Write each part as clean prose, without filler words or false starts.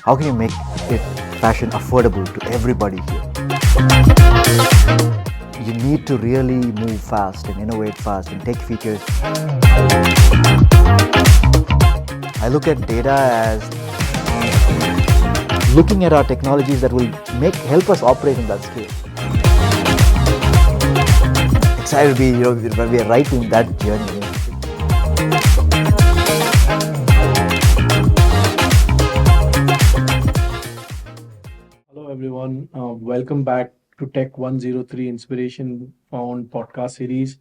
How can you make it fashion affordable to everybody here? You need to really move fast and innovate fast and take features. I look at data as looking at our technologies that will help us operate in that scale. Excited to be, we are right in that journey. Hello, everyone. Welcome back to Tech103-Inspiration Found podcast series.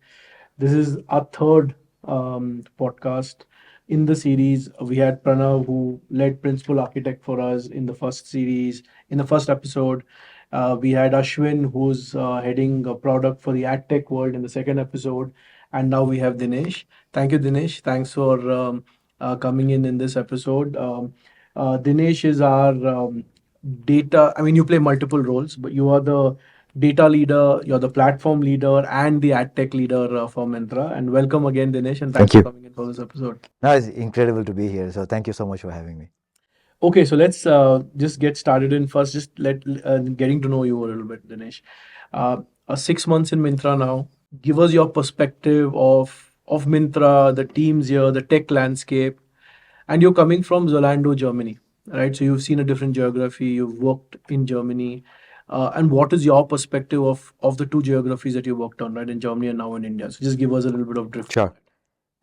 This is our third podcast in the series. We had Pranav, who led principal architect for us in the first series, in the first episode. We had Ashwin, who's heading a product for the ad tech world in the second episode. And now we have Dinesh. Thank you, Dinesh. Thanks for coming in this episode. Dinesh is our data. I mean, you play multiple roles, but you are the data leader, you're the platform leader, and the ad tech leader for Myntra. And welcome again, Dinesh, and thanks Thank for you. coming in for this episode. No, it's incredible to be here. So thank you so much for having me. Okay, so let's just get started in first. Just let getting to know you a little bit, Dinesh. 6 months in Myntra now. Give us your perspective of Myntra, the teams here, the tech landscape, and you're coming from Zalando, Germany, right? So you've seen a different geography. You've worked in Germany, and what is your perspective of the two geographies that you worked on, right, in Germany and now in India? So just give us a little bit of drift. Sure.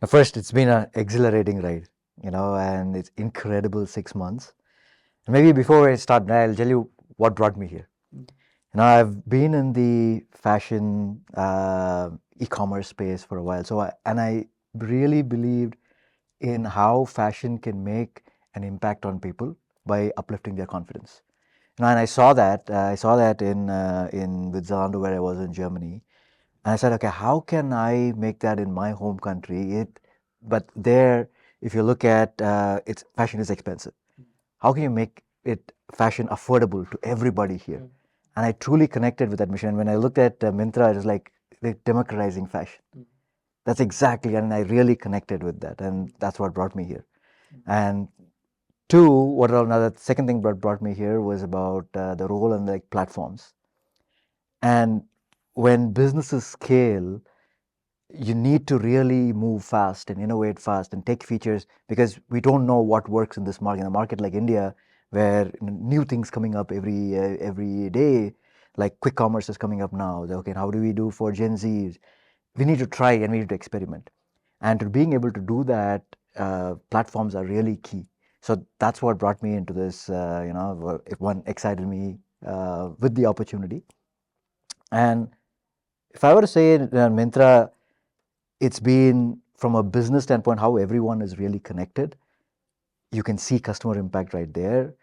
Now, first, it's been an exhilarating ride, and it's incredible 6 months. And maybe before I start, I'll tell you what brought me here. I've been in the fashion e-commerce space for a while. I really believed in how fashion can make an impact on people by uplifting their confidence. And I saw that. In with Zalando, where I was in Germany. And I said, okay, how can I make that in my home country? But there, if you look at it's fashion is expensive. How can you make it fashion affordable to everybody here? And I truly connected with that mission. When I looked at Myntra, it was like democratizing fashion. That's exactly, and I really connected with that, and that's what brought me here. And two, another second thing brought me here was about the role and like platforms. And when businesses scale, you need to really move fast and innovate fast and take features, because we don't know what works in this market. In a market like India, where new things coming up every day, like quick commerce is coming up now. Okay, how do we do for Gen Zs? We need to try and we need to experiment. And to being able to do that, platforms are really key. So that's what brought me into this. One excited me with the opportunity. And if I were to say Myntra, it's been from a business standpoint how everyone is really connected. You can see customer impact right there.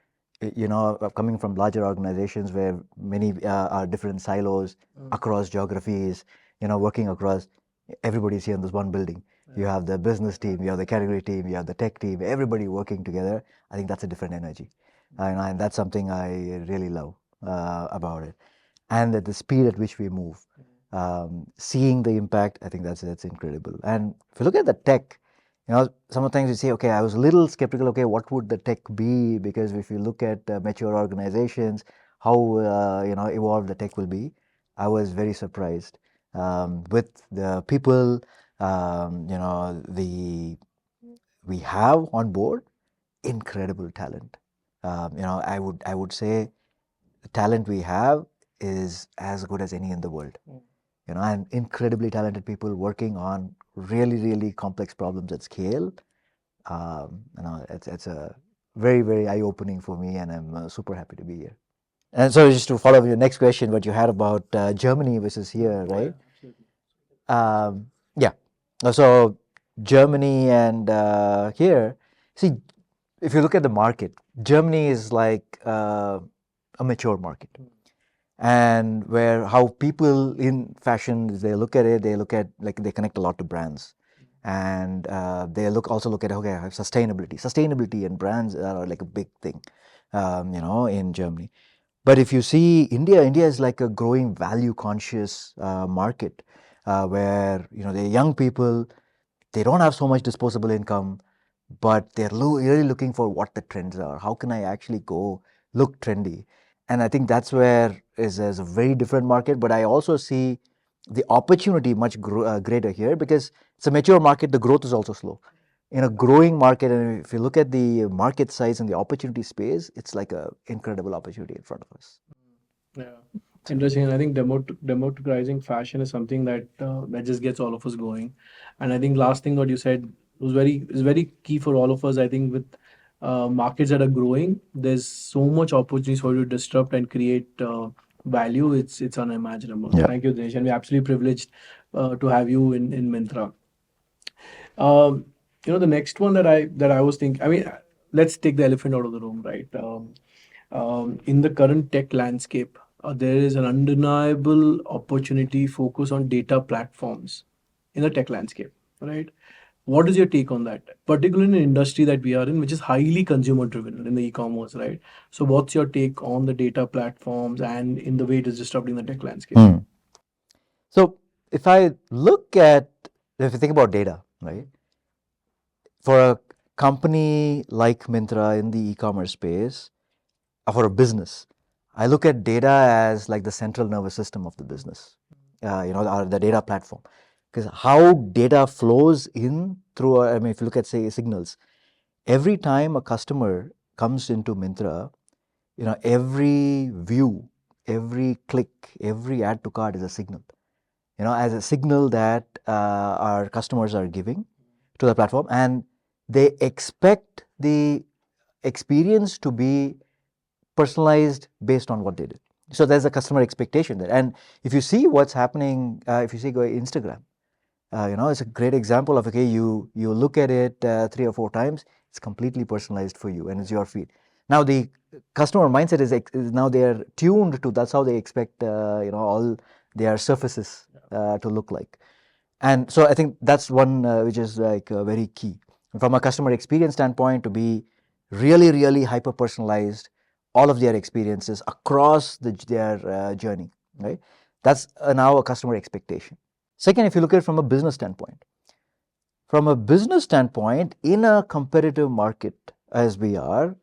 Coming from larger organizations where many are different silos across geographies, working across, everybody's here in this one building. You have the business team, you have the category team, you have the tech team, everybody working together. I think that's a different energy. And that's something I really love about it. And at the speed at which we move, seeing the impact, I think that's incredible. And if you look at the tech, some of the things you say, okay, I was a little skeptical, okay, what would the tech be? Because if you look at mature organizations, how evolved the tech will be, I was very surprised with the people, we have on board incredible talent. I would say the talent we have is as good as any in the world. And incredibly talented people working on really, really complex problems at scale. It's a very, very eye-opening for me, and I'm super happy to be here. And so, just to follow up your next question, what you had about Germany versus here, right? Yeah. So Germany and here, see, if you look at the market, Germany is like a mature market. And where how people in fashion, they look at it, they connect a lot to brands, and they also look at, okay, sustainability and brands are like a big thing, in Germany. But if you see India is like a growing value conscious market, where the young people, they don't have so much disposable income. but they're really looking for what the trends are. How can I actually go look trendy? And I think that's where is a very different market. But I also see the opportunity much greater here because it's a mature market. The growth is also slow. In a growing market, and if you look at the market size and the opportunity space, it's like a incredible opportunity in front of us. Yeah. Interesting. And I think democratizing fashion is something that that just gets all of us going. And I think last thing what you said was very key for all of us. I think with markets that are growing, there's so much opportunities for you to disrupt and create value. It's unimaginable. Yeah. Thank you, Dinesh, and we're absolutely privileged to have you in Myntra. Um, the next one that I was thinking. I mean, let's take the elephant out of the room, right? In the current tech landscape, there is an undeniable opportunity focus on data platforms in the tech landscape, right? What is your take on that, particularly in an industry that we are in, which is highly consumer driven in the e-commerce, right? So, what's your take on the data platforms and in the way it is disrupting the tech landscape? So if I look at, if you think about data, right, for a company like Myntra in the e-commerce space, for a business, I look at data as like the central nervous system of the business, or the data platform. Because how data flows in through, I mean, if you look at, say, signals, every time a customer comes into Myntra, every view, every click, every add to cart is a signal, as a signal that our customers are giving to the platform, and they expect the experience to be personalized based on what they did. So there's a customer expectation there. And if you see what's happening, if you see go Instagram, it's a great example of, okay, you look at it 3 or 4 times, it's completely personalized for you and it's your feed. Now the customer mindset is now they're tuned to, that's how they expect all their surfaces to look like. And so I think that's one which is like very key from a customer experience standpoint, to be really hyper personalized all of their experiences across their journey, right? That's now a customer expectation. Second, if you look at it from a business standpoint, in a competitive market as we are,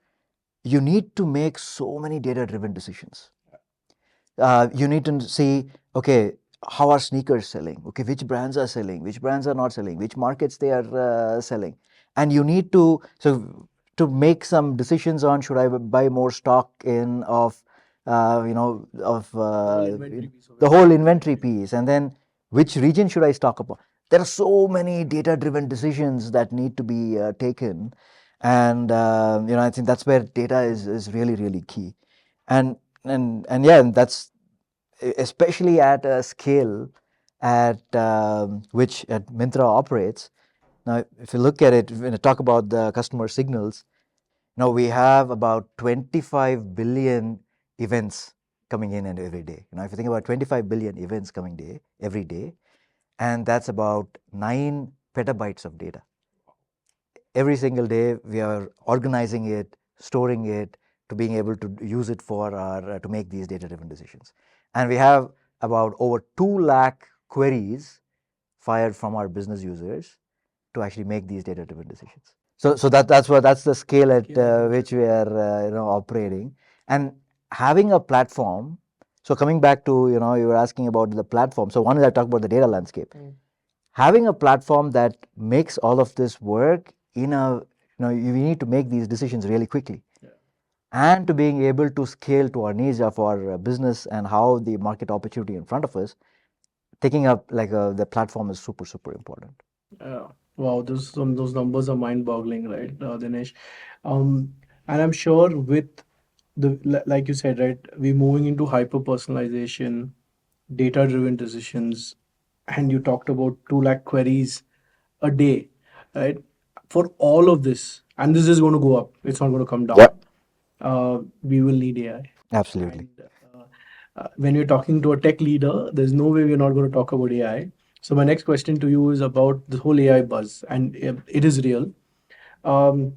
you need to make so many data driven decisions. You need to see, okay, how are sneakers selling? Okay, which brands are selling? Which brands are not selling? Which markets they are selling? And you need to make some decisions on, should I buy more stock in of the whole inventory piece, and then which region should I stock up on? There are so many data driven decisions that need to be taken, and I think that's where data is really key. And yeah, and that's especially at a scale at which at Myntra operates. Now, if you look at it, when I talk about the customer signals, now we have about 25 billion events coming in and every day. If you think about 25 billion events coming every day, and that's about 9 petabytes of data. Every single day we are organizing it, storing it, to being able to use it for our to make these data driven decisions. And we have about over 2 lakh queries fired from our business users to actually make these data driven decisions. So that's the scale at which we are operating, and having a platform. So coming back to you were asking about the platform. So one is I talk about the data landscape. Having a platform that makes all of this work in a you need to make these decisions really quickly, and to being able to scale to our needs of our business and how the market opportunity in front of us, taking up like the platform is super important. Yeah. Wow, those numbers are mind-boggling, right, Dinesh? And I'm sure with like you said, right, we're moving into hyper-personalization, data-driven decisions, and you talked about 2 lakh queries a day, right? For all of this, and this is going to go up. It's not going to come down. Yep. We will need AI. Absolutely. And when you're talking to a tech leader, there's no way we're not going to talk about AI. So my next question to you is about the whole AI buzz, and it is real. Um,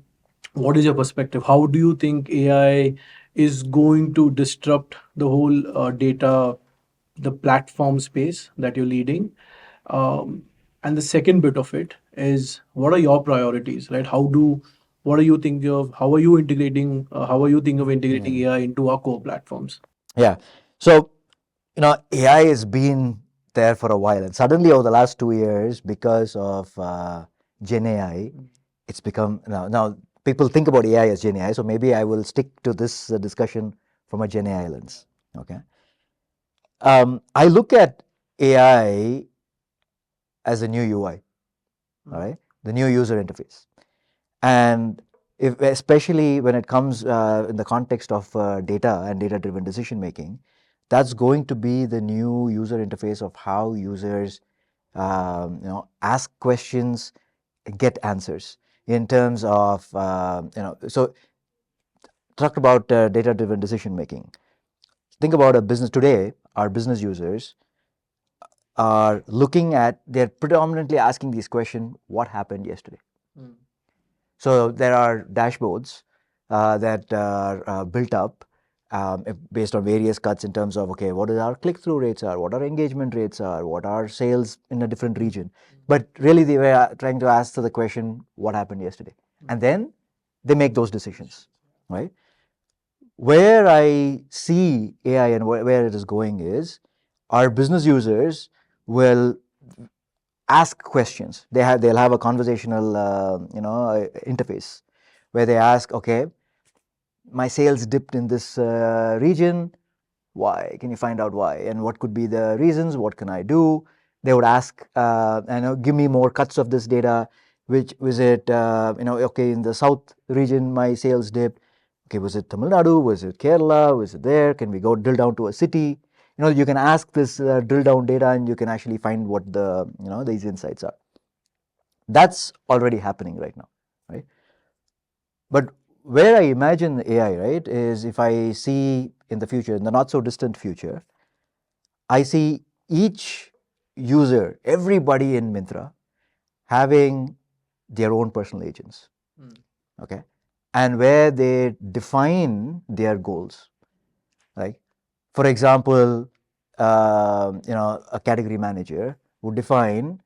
what is your perspective? How do you think AI is going to disrupt the whole data, the platform space that you're leading? And the second bit of it is what are your priorities, right? What are you thinking of? How are you thinking of integrating AI into our core platforms? Yeah. So, AI has been there for a while, and suddenly over the last 2 years, because of Gen AI, it's become now people think about AI as Gen AI. So maybe I will stick to this discussion from a Gen AI lens. Okay. I look at AI as a new UI, all right, the new user interface, and especially when it comes in the context of data and data-driven decision making, that's going to be the new user interface of how users ask questions, get answers in terms of so talked about data-driven decision making. Think about a business today. Our business users are looking at, they're predominantly asking these questions: what happened yesterday? So there are dashboards that are built up based on various cuts in terms of, okay, what is our click-through rates are, what our engagement rates are, what are sales in a different region. But really they were trying to ask the question, what happened yesterday? And then they make those decisions, right? Where I see AI and where it is going is our business users will ask questions. They'll have a conversational interface where they ask, okay, my sales dipped in this region. Why? Can you find out why? And what could be the reasons? What can I do? They would ask, give me more cuts of this data. Which was it? Okay, in the south region, my sales dipped. Okay, was it Tamil Nadu? Was it Kerala? Was it there? Can we go drill down to a city? You can ask this drill down data, and you can actually find what these insights are. That's already happening right now, right? But where I imagine AI, right, is if I see in the future, in the not so distant future, I see each user, everybody in Myntra, having their own personal agents, okay, and where they define their goals, right? For example, a category manager would define,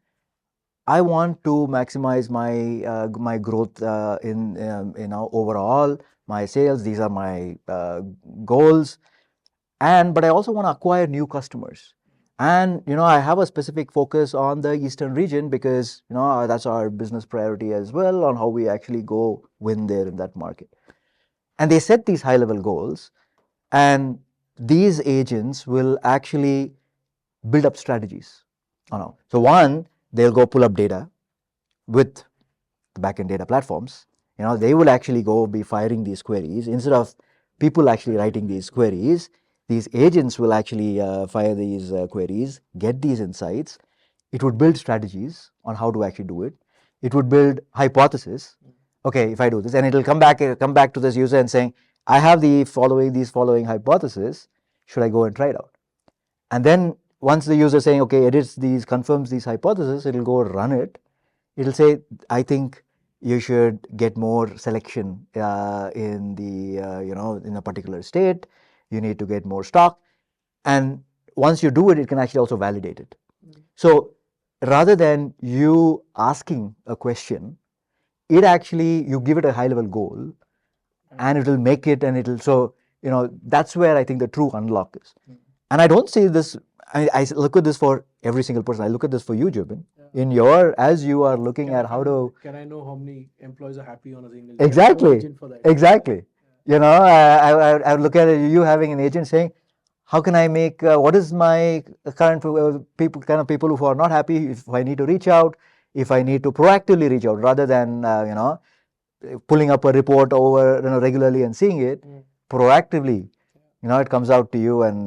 I want to maximize my growth in overall my sales. These are my goals, but I also want to acquire new customers. And I have a specific focus on the eastern region because that's our business priority as well, on how we actually go win there in that market. And they set these high level goals, and these agents will actually build up strategies. So one, they'll go pull up data with the backend data platforms. They will actually go be firing these queries instead of people actually writing these queries. These agents will actually fire these queries, get these insights. It would build strategies on how to actually do it. It would build hypothesis. Okay, if I do this, and it'll come back to this user and saying, I have these following hypotheses. Should I go and try it out? And then once the user saying, okay, edits these, confirms these hypotheses, it'll go run it. It'll say, I think you should get more selection in in a particular state. You need to get more stock. And once you do it, it can actually also validate it. So rather than you asking a question, you give it a high level goal, and it will make it, and that's where I think the true unlock is. And I don't say this, I look at this for every single person. I look at this for you, Jubin. As you are looking at how to. Can I know how many employees are happy on a single day? Exactly. Exactly. I would look at you having an agent saying, how can I make, what is my current people who are not happy, if I need to reach out, if I need to proactively reach out rather than, pulling up a report over regularly and seeing it, proactively, it comes out to you and,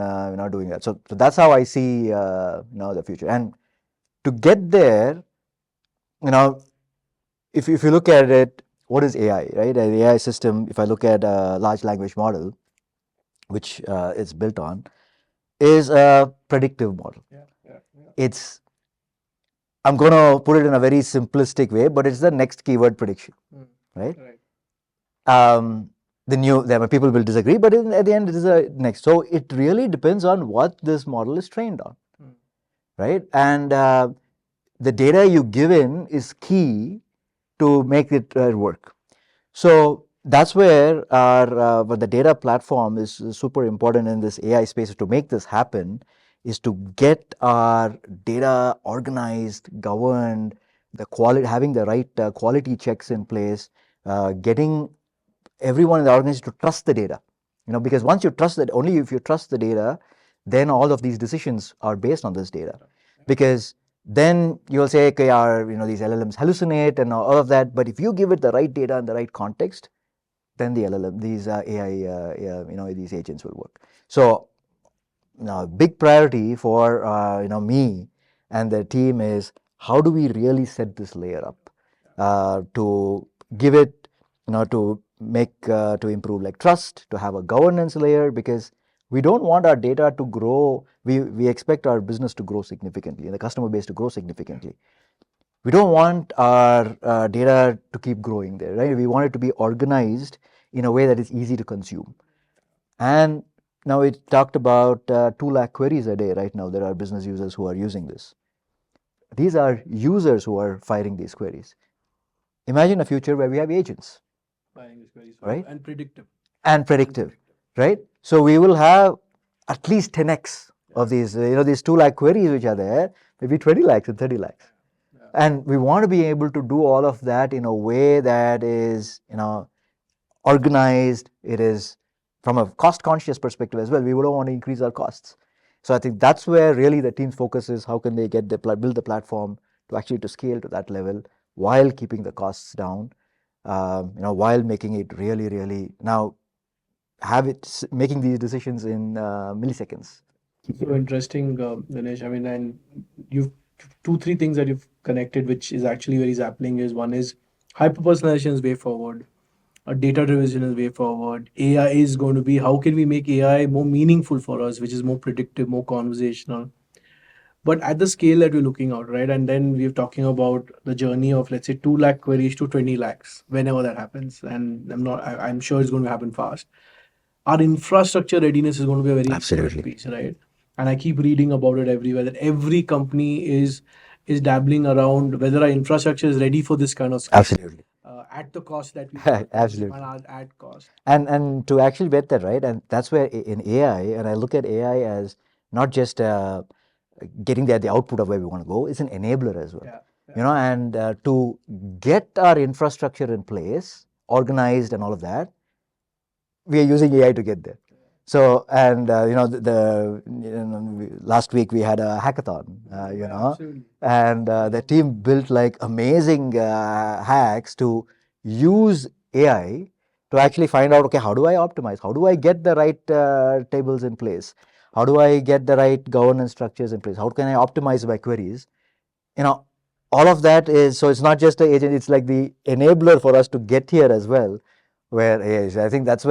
doing that. So that's how I see, the future. And to get there, if you look at it, what is AI, right? An AI system, if I look at a large language model, which it's built on, is a predictive model. It's, I'm going to put it in a very simplistic way, but it's the next keyword prediction, right? People will disagree, but at the end, it is a next. So it really depends on what this model is trained on, right? And the data you give in is key to make it work. So that's where but the data platform is super important in this AI space. To make this happen is to get our data organized, governed, the quality, having the right quality checks in place, getting everyone in the organization to trust the data. Because once you trust that, only if you trust the data, then all of these decisions are based on this data. Because then you'll say, okay, these LLMs hallucinate and all of that. But if you give it the right data and the right context, then the LLM, these AI, these agents will work. So now, big priority for me and the team is how do we really set this layer up to give it, to make to improve like trust, to have a governance layer, because we don't want our data to grow. We expect our business to grow significantly and the customer base to grow significantly. We don't want our data to keep growing there, right? We want it to be organized in a way that is easy to consume. And now we talked about 2 lakh queries a day right now. There are business users who are using this. These are users who are firing these queries. Imagine a future where we have agents. Firing these queries, right? And predictive. And predictive, right? So we will have at least 10x of these, these 2 lakh queries which are there, maybe 20 lakhs and 30 lakhs. And we want to be able to do all of that in a way that is, organized. It is from a cost conscious perspective as well. We don't want to increase our costs. So I think that's where really the team's focus is. How can they build the platform to actually to scale to that level while keeping the costs down, while making it really, really now have it making these decisions in milliseconds. So interesting, Dinesh. I mean, and you've two, three things that you've connected, which is actually very zapping. Is one is hyper personalization is way forward. Data driven is way forward. AI is going to be how can we make AI more meaningful for us, which is more predictive, more conversational. But at the scale that we're looking at, right? And then we're talking about the journey of let's say 2 lakh queries to 20 lakhs, whenever that happens. And I'm sure it's going to happen fast. Our infrastructure readiness is going to be a very Absolutely. important piece, right? And I keep reading about it everywhere that every company is dabbling around whether our infrastructure is ready for this kind of scale. Absolutely. At the cost that we want, Absolutely. and at cost. And to actually get that right, and that's where in AI, and I look at AI as not just getting the output of where we want to go, it's an enabler as well. And to get our infrastructure in place, organized and all of that, we are using AI to get there. So, and last week we had a hackathon, and the team built like amazing hacks to use AI to actually find out, okay, how do I optimize? How do I get the right tables in place? How do I get the right governance structures in place? How can I optimize my queries? All of that is, so it's not just an agent, it's like the enabler for us to get here as well. Where I think that's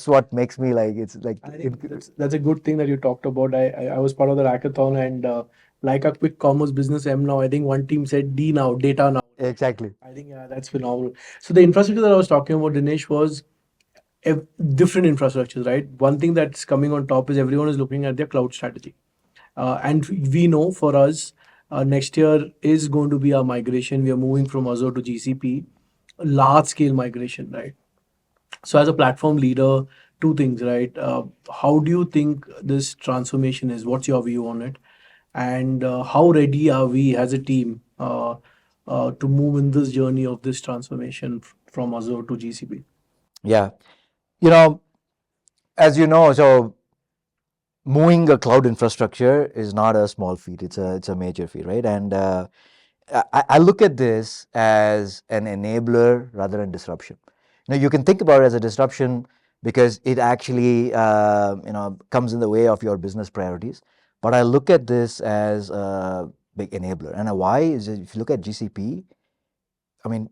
what makes me like, it's like. I think that's a good thing that you talked about. I was part of the hackathon and like a quick commerce business M now, I think one team said D now, data now. Exactly. I think that's phenomenal. So the infrastructure that I was talking about, Dinesh, was different infrastructures, right? One thing that's coming on top is everyone is looking at their cloud strategy. And we know for us, next year is going to be our migration. We are moving from Azure to GCP, large scale migration, right? So as a platform leader, two things, right? How do you think this transformation is? What's your view on it? And how ready are we as a team to move in this journey of this transformation from Azure to GCP? Yeah. As you know, so moving a cloud infrastructure is not a small feat. It's a major feat, right? And I look at this as an enabler rather than disruption. You can think about it as a disruption because it actually comes in the way of your business priorities. But I look at this as a big enabler. And why is if you look at GCP, I mean,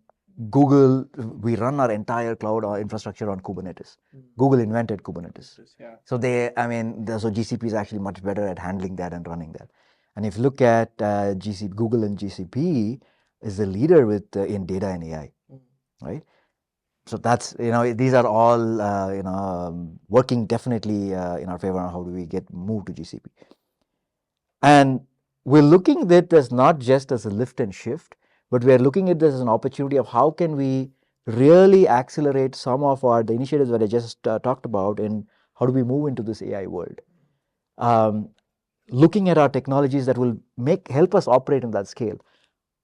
Google, we run our entire cloud infrastructure on Kubernetes. Google invented Kubernetes. So so GCP is actually much better at handling that and running that. And if you look at Google and GCP is the leader in data and AI, right? So that's, these are all, working definitely in our favor on how do we moved to GCP. And we're looking at it as not just as a lift and shift, but we're looking at this as an opportunity of how can we really accelerate some of the initiatives that I just talked about, and how do we move into this AI world. Um, Looking at our technologies that will help us operate in that scale.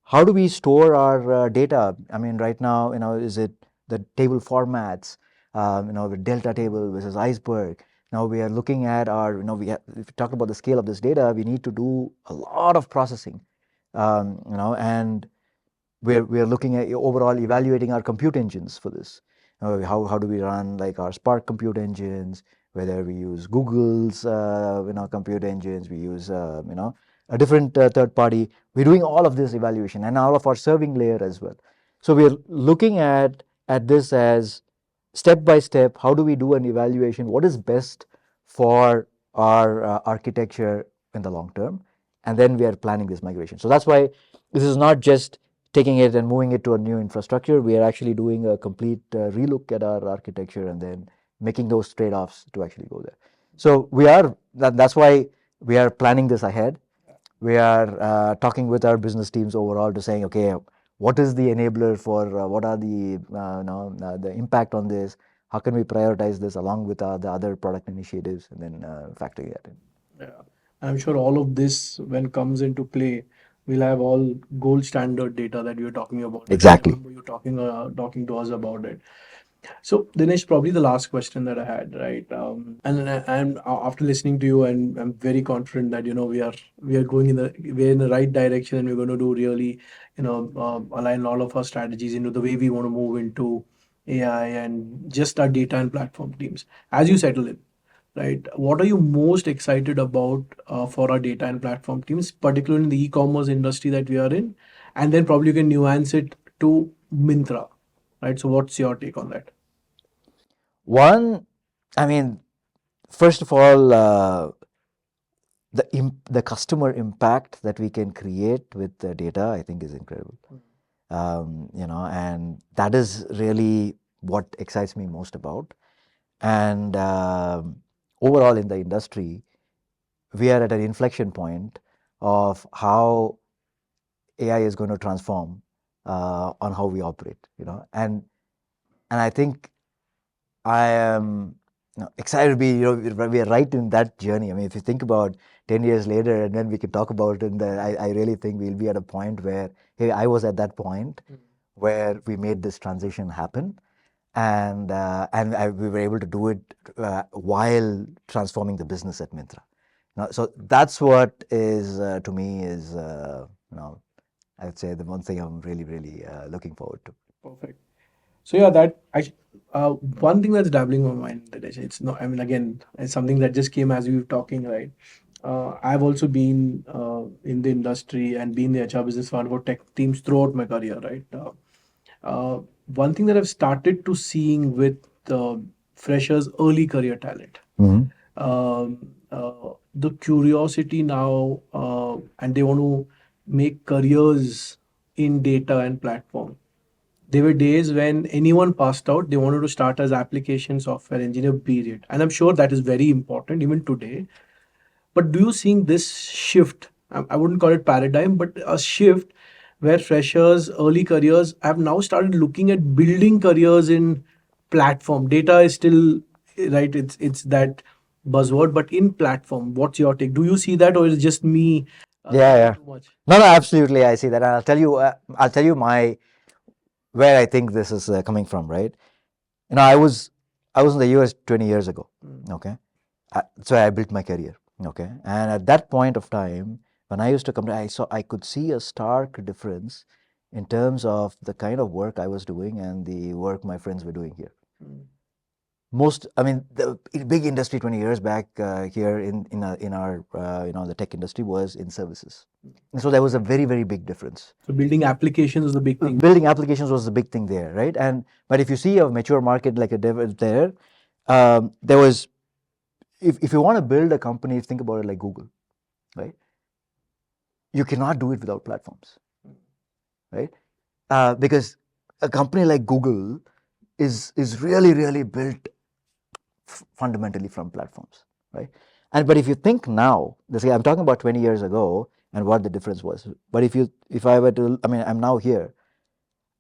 How do we store our data? I mean, right now, is it the table formats, with delta table versus iceberg? Now we are looking at our, if we talk about the scale of this data, we need to do a lot of processing, and we're looking at overall evaluating our compute engines for this. How do we run like our Spark compute engines? Whether we use Google's compute engines, we use a different third party. We're doing all of this evaluation and all of our serving layer as well. So we're looking at this as step by step. How do we do an evaluation? What is best for our architecture in the long term? And then we are planning this migration. So that's why this is not just taking it and moving it to a new infrastructure. We are actually doing a complete relook at our architecture and then making those trade-offs to actually go there. So that's why we are planning this ahead. We are talking with our business teams overall to saying, okay, what is the enabler for what are the impact on this? How can we prioritize this along with the other product initiatives, and then factoring that in. Yeah. I'm sure all of this, when comes into play, we'll have all gold standard data that we were talking about. Exactly. I remember you talking to us about it. So, Dinesh, probably the last question that I had, right? And after listening to you, and I'm very confident that we are going we're in the right direction, and we're going to do really, align all of our strategies into the way we want to move into AI and just our data and platform teams. As you settle in, right? What are you most excited about for our data and platform teams, particularly in the e-commerce industry that we are in? And then probably you can nuance it to Myntra, right? So, what's your take on that? One, I mean, first of all, the customer impact that we can create with the data, I think, is incredible. And that is really what excites me most about. And overall in the industry, we are at an inflection point of how AI is going to transform on how we operate. And I think I am excited to be, we are right in that journey. I mean, if you think about 10 years later, and then we can talk about it, I really think we'll be at a point where, hey, I was at that point where we made this transition happen. And we were able to do it while transforming the business at Myntra. So that's what is, to me, is, I'd say the one thing I'm really, really looking forward to. Perfect. So yeah, that one thing that's dabbling in my mind, Dinesh, it's not. I mean, again, it's something that just came as we were talking, right? I've also been in the industry and been the HR business partner for tech teams throughout my career, right? One thing that I've started to seeing with freshers, early career talent, the curiosity now, and they want to make careers in data and platform. There were days when anyone passed out, they wanted to start as application software engineer, period. And I'm sure that is very important even today. But do you think this shift, I wouldn't call it paradigm, but a shift where freshers, early careers have now started looking at building careers in platform? Data is still, right, it's that buzzword, but in platform, what's your take? Do you see that, or is it just me Yeah, thinking yeah. too much? No, absolutely. I see that. And I'll tell you where I think this is coming from, right? I was in the US 20 years ago. Okay. So I built my career. Okay. And at that point of time, when I used to come to, I could see a stark difference in terms of the kind of work I was doing and the work my friends were doing here. I mean, the big industry 20 years back here in our the tech industry was in services. And so there was a very, very big difference. So building applications is the big thing. Building applications was the big thing there, right? But if you see a mature market like a dev there, there was, if you want to build a company, think about it like Google, right? You cannot do it without platforms, right? Because a company like Google is really, really built fundamentally from platforms, right? And but if you think now, let's say I'm talking about 20 years ago and what the difference was. But if I were to, I mean, I'm now here,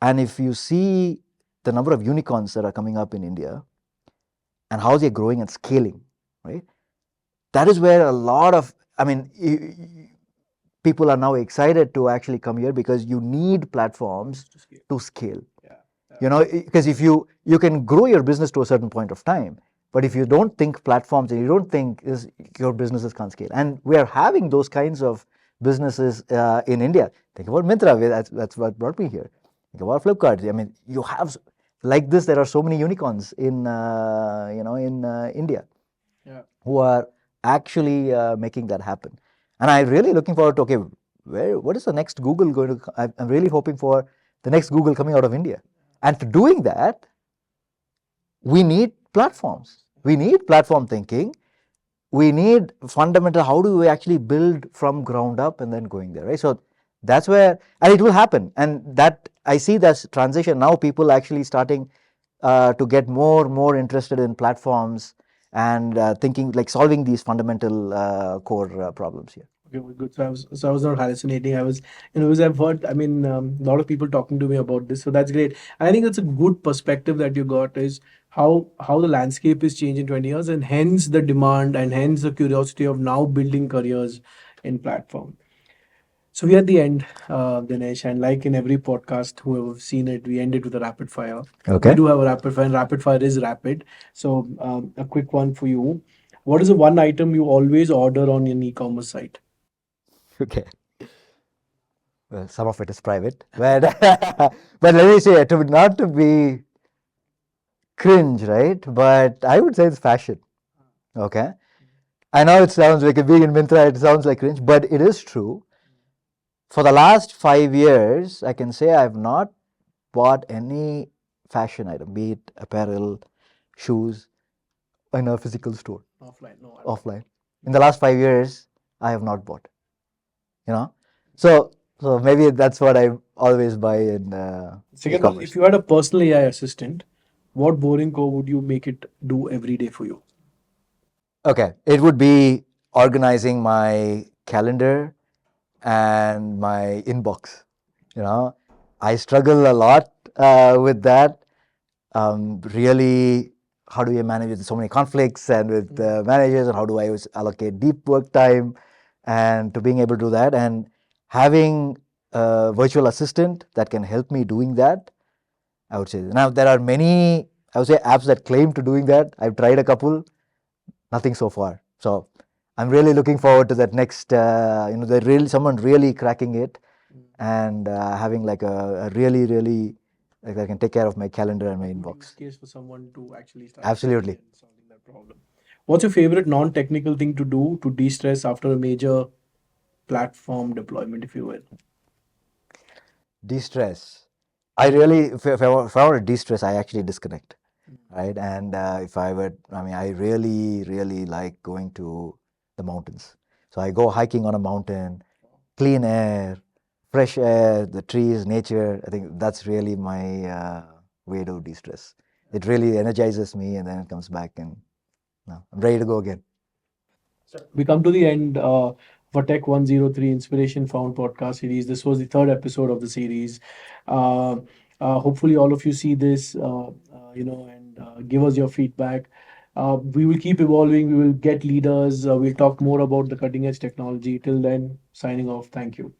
and if you see the number of unicorns that are coming up in India and how they're growing and scaling, right? That is where a lot of, I mean, people are now excited to actually come here because you need platforms to scale. You know, because if you can grow your business to a certain point of time, but if you don't think platforms and you don't think your businesses can't scale, and we are having those kinds of businesses in India. Think about Myntra. That's what brought me here. Think about Flipkart. I mean, you have like this. There are so many unicorns in in India who are actually making that happen. And I'm really looking forward to, okay, what is the next Google going to? I'm really hoping for the next Google coming out of India. And for doing that, we need platforms. We need platform thinking. We need fundamental. How do we actually build from ground up and then going there, right? So that's where, and it will happen. And that I see this transition now. People actually starting to get more interested in platforms and thinking like solving these fundamental core problems here. Okay, well, good. So I was not hallucinating. I was, because I've heard, I mean, a lot of people talking to me about this. So that's great. And I think that's a good perspective that you got is how the landscape is changed in 20 years, and hence the demand and hence the curiosity of now building careers in platform. So we're at the end, Dinesh, and like in every podcast, who have seen it, we end it with a rapid fire. Okay. We do have a rapid fire, and rapid fire is rapid. So a quick one for you. What is the one item you always order on an e-commerce site? Okay. Well, some of it is private, but but let me say to not to be cringe, right? But I would say it's fashion. Okay. I know it sounds like being in Myntra, it sounds like cringe, but it is true. For the last 5 years, I can say I've not bought any fashion item, be it apparel, shoes, in a physical store, Offline, no. offline. In the last 5 years, I have not bought. You know, so maybe that's what I always buy in Second one, if you had a personal AI assistant, what boring code would you make it do every day for you? Okay, it would be organizing my calendar and my inbox. You know, I struggle a lot with that. Really, how do you manage with so many conflicts and with managers, and how do I allocate deep work time, and to being able to do that, and having a virtual assistant that can help me doing that. I would say now there are many, I would say, apps that claim to doing that. I've tried a couple, nothing so far. So I'm really looking forward to that next, someone really cracking it and having like a really like I can take care of my calendar and my inbox. Case for someone to actually start Absolutely. solving that problem. What's your favorite non-technical thing to do to de-stress after a major platform deployment, if you will? De-stress. I really, if I want to de-stress, I actually disconnect, right? And if I were, I mean, I really like going to the mountains. So I go hiking on a mountain, clean air, fresh air, the trees, nature. I think that's really my way to de-stress. It really energizes me, and then it comes back, and no, I'm ready to go again. We come to the end for Tech 103 Inspiration Found podcast series. This was the third episode of the series. Uh, Hopefully, all of you see this, and give us your feedback. We will keep evolving. We will get leaders. We'll talk more about the cutting edge technology. Till then, signing off. Thank you.